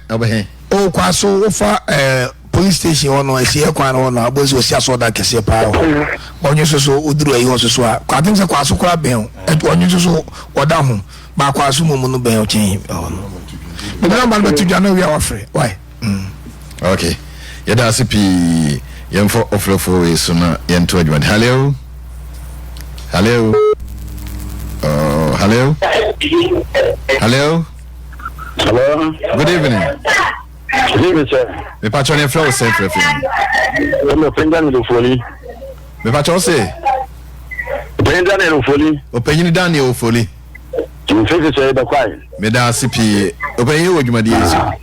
over here. Oh, kwaso ofa police station ono esie kwan ono abozi osia so da kese pa onye so oduru ayi ho so a kwatin se kwaso kra ben onye so oda ho ba kwaso mumu no ben ochen ono the number but you know we are free why okay yeda sipi yemfo ofrofo we so na yento adwan hello hello hello good evening. Me patch on your floor, say, Freffy. I'm a friend of the folly. Me patch on say, Brendan Folly, opinion Daniel Folly. You feel say the quiet. Me da CP, obey you, you, my dear.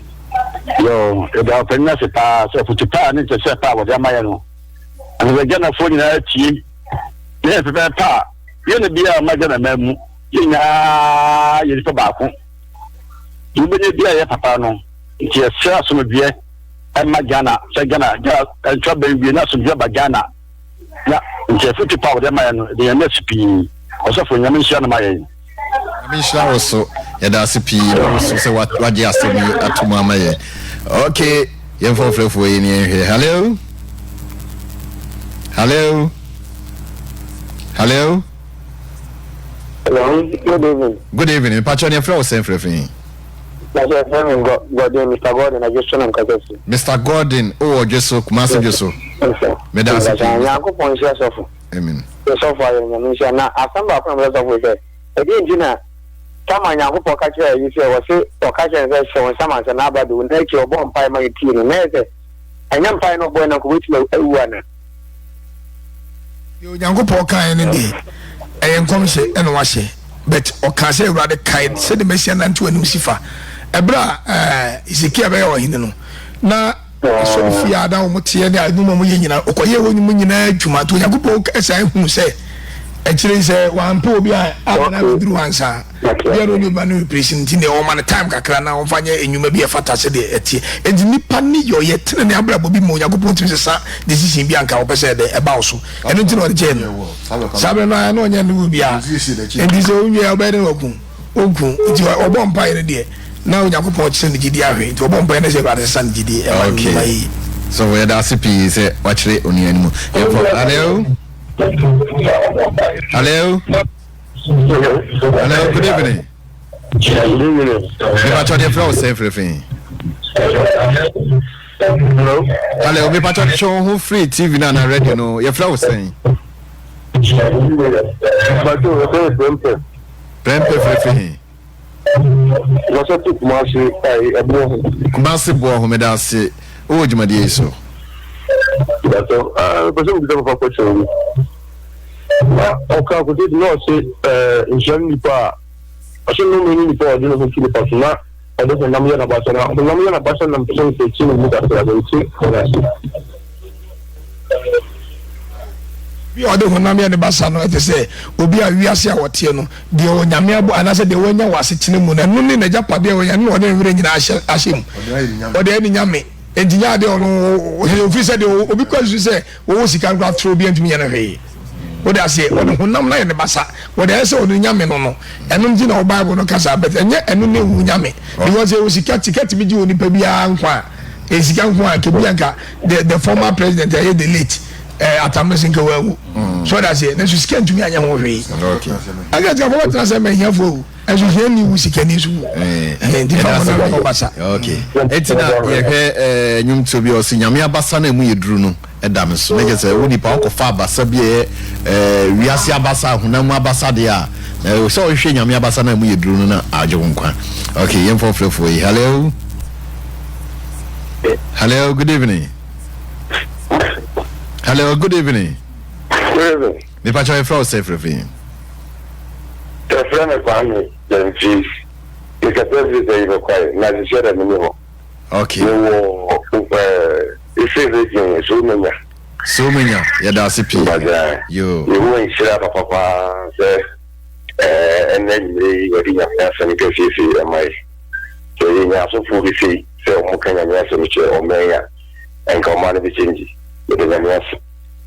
Yo, about pregnancy pass, or put a pan into set power with Yamayano. And we're gonna phone in our team. Yes, that part. You're gonna be a Madonna Memo. You're tobacco. You may be a papano. It's a share some of you and Magana, Sagana, and trouble be not some job Bagana. Yeah, it's a 50 power, the MSP, also for Yamission. I mean, she also, and that's a P, also say what you asked me at Mama. Okay, you're for Fluffway in here. Hello? Hello, good evening. Good evening, Patron, your flow, same for me. Mr. Gordon, I just want to Mr. Gordon, oh, just so, Master Joso. Madam, amen. So far, now, I come back from the rest of the again, Gina. Come on, I catch you. If you was or catch and show someone and about to take your bomb by my team. And I'm fine of when I which one. You young poker any day. I am coming and wash it. But or can say rather kind, said the Messiah and to a Lucifer. Ebra is a care or hino. Na so fear down Motia, I do no Muyina, or Koya when Munina, Juma to Yakupo, as I who say. Actually, say one poor behind, I will do answer. We are only manu president in the Oman time, Kakana, on Fanya, and you may be a fantasy at tea. And the Nipani, your yet, and the Abra will be more Yakupo to the son. This is in Bianca, or said about so. And don't you know the general. Sabana, I know you will be out. And this only a better open. It's your bomb pie dear. Now Yakupo send the GDR to a bomb pie as about the son GD. Okay. So where the CP is watch it on you. Hello? Hello? Hello, good evening. Me patch your flow, say everything. Hello, me patch show who free TV na radio no. Your flow saying. Prempe free. What's up, Kumasi bo me da se. O juma di Yesu. But for question. Okay, we did not say in Germany. I should know many people are doing the person. I don't know Namian about the Namian about them saying the team with us. We are the Namian the Bassano to say, will be a Viasia or Tiano, the Onyamia, and I said the one was sitting in the moon in the Japan, and no one in Ashim or the any Yami. Engineer, they said, because you say, oh, she can't go through being to me anyway. What I say, on the Hunamla and the Bassa, what I saw the Yamin, and no dinner Bible no Casa, but and yet, and no Yami, because there was a cat to be doing the Pabia Anqua, is young one to Bianca, the former president, the late at Amazinko. So that's it, then she scanned to me. I got what I said, my young fool. Ezo je ni wusika ni so. Ndi fa no basa. Okay. Etina ye hwe nyumto bi o si nyame abasa na mu yeduru no edam so. Ne je wo nipa ko fa abasa bi wiase abasa honam abasa de a so hwe nyame abasa na mu yeduru no na aje wonkwa. Okay, yem for yi. Hello. Hello, good evening. Hello, good evening. Good evening. Me pa choy from safe review. The friend of mine, the chief, is a president of quite not to share the minimum. Okay. If it's so many, yeah, that's a P. You won't share papa, and then you are in a person because you see, am I? So you have some food to see, so more can I answer which or mayor and command the change. But then, yes.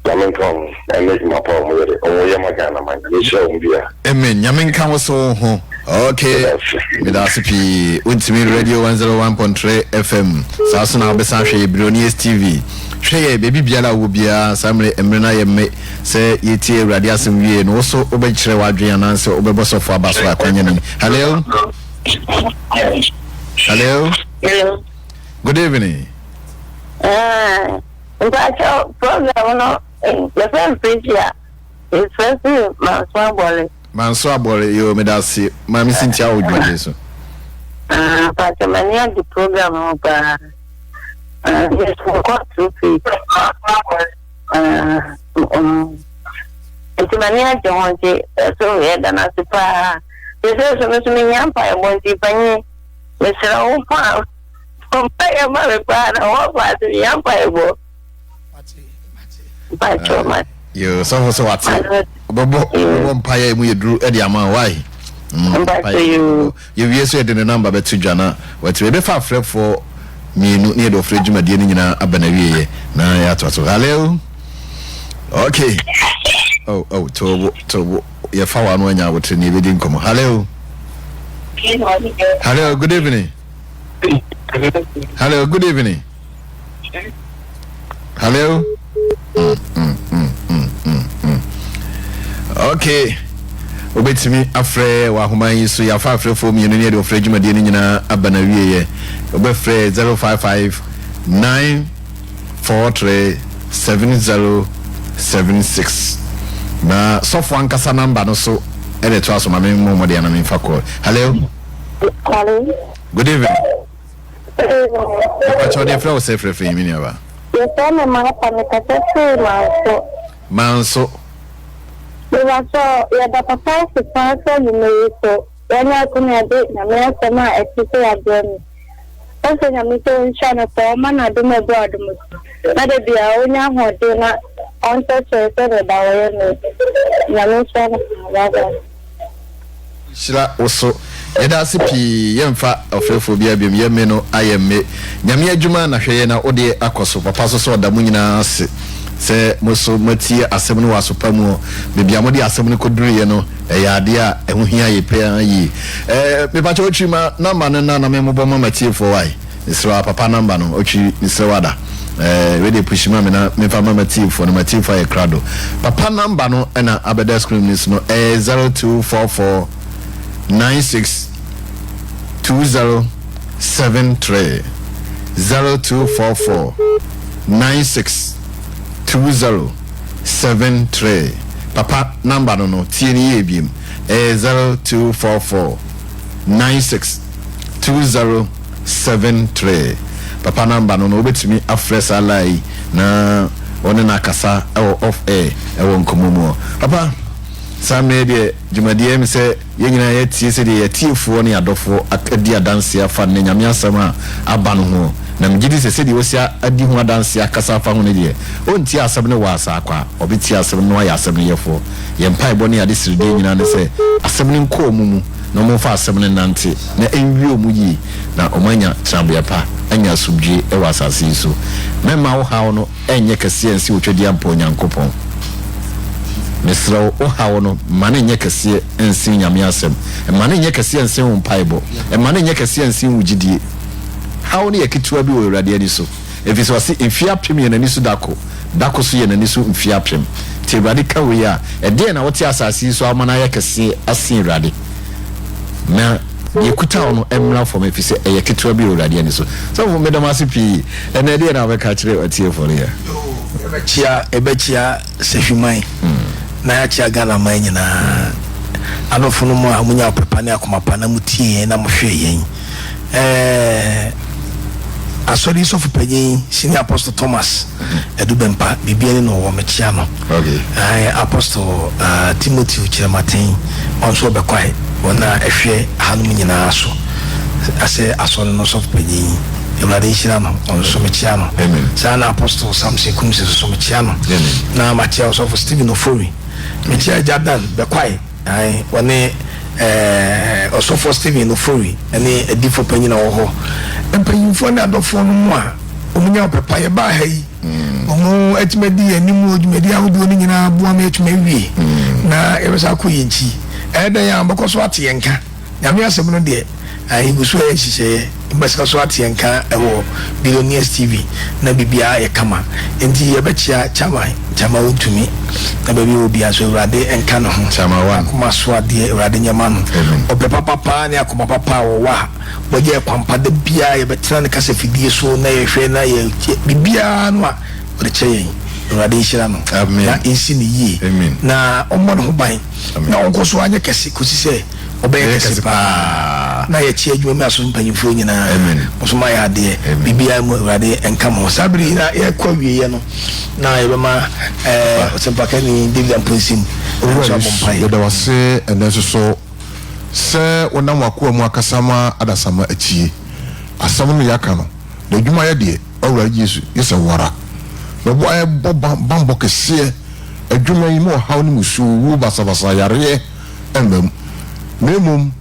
Come and make my problem with it. Oh, yeah, my God, man. You show me there. Amen. Yamin can so home. Okay. Midasipi, Ultimate Radio 101.3 FM. Sasuna Besanche, Bronies TV. Share baby Biala Wubia, Samre Emrena Yeme, say Yeti Radiasum V, and also Obechre Wadrian answer Obebos of Abaswa Kanyan. Hello? Hello? Hello. Good evening. Program, no. The first preacher is first Manswabole, you made us see Mammy Cynthia would do this. But the many of the program of yes, we got 2 feet. It's many of the ones so we had an aspa. There's also many empire, one Tiffany, Mr. Opa, compare my brother, or what the empire. You so what? Bobo Empire, we drew Eddie Amman. Why? You said in the number but to Jana, what we be far for me near the fridge, Medina, Abanavie. Now, hello. Okay. Oh, to your father when I would need didn't come. Hello. Hello, good evening. Hello, good evening. Hello. Okay. Obetimi afre wa homa yiso ya fa afre fo mi ne de ofre djumade ni nyina abana wieye obefre 055 943 7076 na sofo ankasa number no so e de to aso ma me mo de na me fa call. Hello. Hello. Good evening. What you dey flow safe for me never. Yes, I'm a Manso. You are so, you are the papa, the pastor, you know, so when I come here, I'm a people are doing. Also, I'm in China for a man, I do my brother. Not a dear, only I'm not doing that. On such a set about Shila also. Eda sipi yemfa ofrefobia biem yemeno ayemme nyame adwuma na hweye na ode akoso papa so so da munyina se moso matie asem no wasopa mu bebia mode asem no koduru ye no ade a ehohia ye pe yi me pa cho chima number no na me mobo matie for why isra papa number no ochi isewada we dey push me na me fa matie for no matie for e crado papa number no na abeda screen nis no 0244 962073 0244 962073 papa number no tie ebiem 0244 962073 papa number no obetimi afresh alai na one na kasa off air nkomomo papa Samuel de Jumadie me se yenyina yetie se de yetiefo ne adofo akadi adanse afa ne nyame asama aba no ho na mgidi se de wosia adi ho adanse akasa afa ho ne de onti asem ne wasa akwa obeti asem no ya asem ne yefo ye mpai boni ade siride nyina ne se asem ne nko omumu na mo fa asem ne nante na enwi omu yi na omanya trambia pa anya subje e wasase so mema wo hawo no enye kase ensi otwedi ampo nyankopon Mesro o hawono mane nye kase ensi nyame asem mane nye kase ensi ho mpaibo mane nye kase ensi ho gidie hawo ne yakitua bi wo urade ani so efiso wase mfia pem ye nani so dako so ye nani so mfia pem te urade ka we a de na wote asase so amana ya kase asin urade na yekuta ono emra for me fi se eyeketwa bi urade ani so for me dama sipi ene de na we ka kire atie for here ebechia sefiman na ya chia gana man nyina adofo no mu amunya pepa ne akomapa na mutie na mohwe yen asori so for panyin senior apostle Thomas edubempa bibiane no wo mechia no okay apostle Timothy Uchiramaten onso be kwai wona ehwe hanum nyina so ase asori no so for panyin Emrade Shirano onso mechia no sana apostle Samson Kumse so mechia no na machia so for Stephen Ofori mechia Jordan be kwai ai wone also for Stephen Ofori ene edifo panyin na wo ho empanyimfo na adofo no mu a omunya pepa ye ba hai omu etimedi animu odumedi ahodo ni nyina boa me etuma wie na ebesa ko yinchi eda ya mbokoso atenka nyame asem no de ai gusu ya hihye mbesa so atenka ewo Billionaires TV na bibia ye kama enti ye bechia chama utumi na baby obi aso urade enka no ho chama wa kuma so ade urade nyama no obepa papa ne akoma papa wo wa boje kwampa de bia ye betra ne kasa fidie so na ye hwe na ye bibia no a ode cheye urade hira no na insi ni yi na ommo no ban na onko so anya kese kosi se obeye kese pa na ye chi adwuma aso mpanyimfo nyina osoma ya de bibia mu urade enka mo sabri na ye kwa wiye no na ye bema osempaka ni David Ponsim da wase enenso so se wonam wakoa mu akasama adasama achie asam no yaka no da dwuma ye de awura Yesu yesa wara no bo ay bambo kese adwuma yi mo hawo ni musu wu basabasa yare embem memum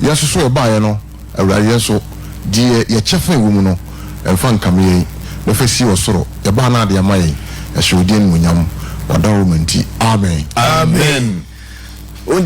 Yesu so ba ye no awura Yesu die ye chefa ewu mu no emfa nkame yi no fesi osoro ye ba na de amaye ye hwodie ni munyam wadawo menti amen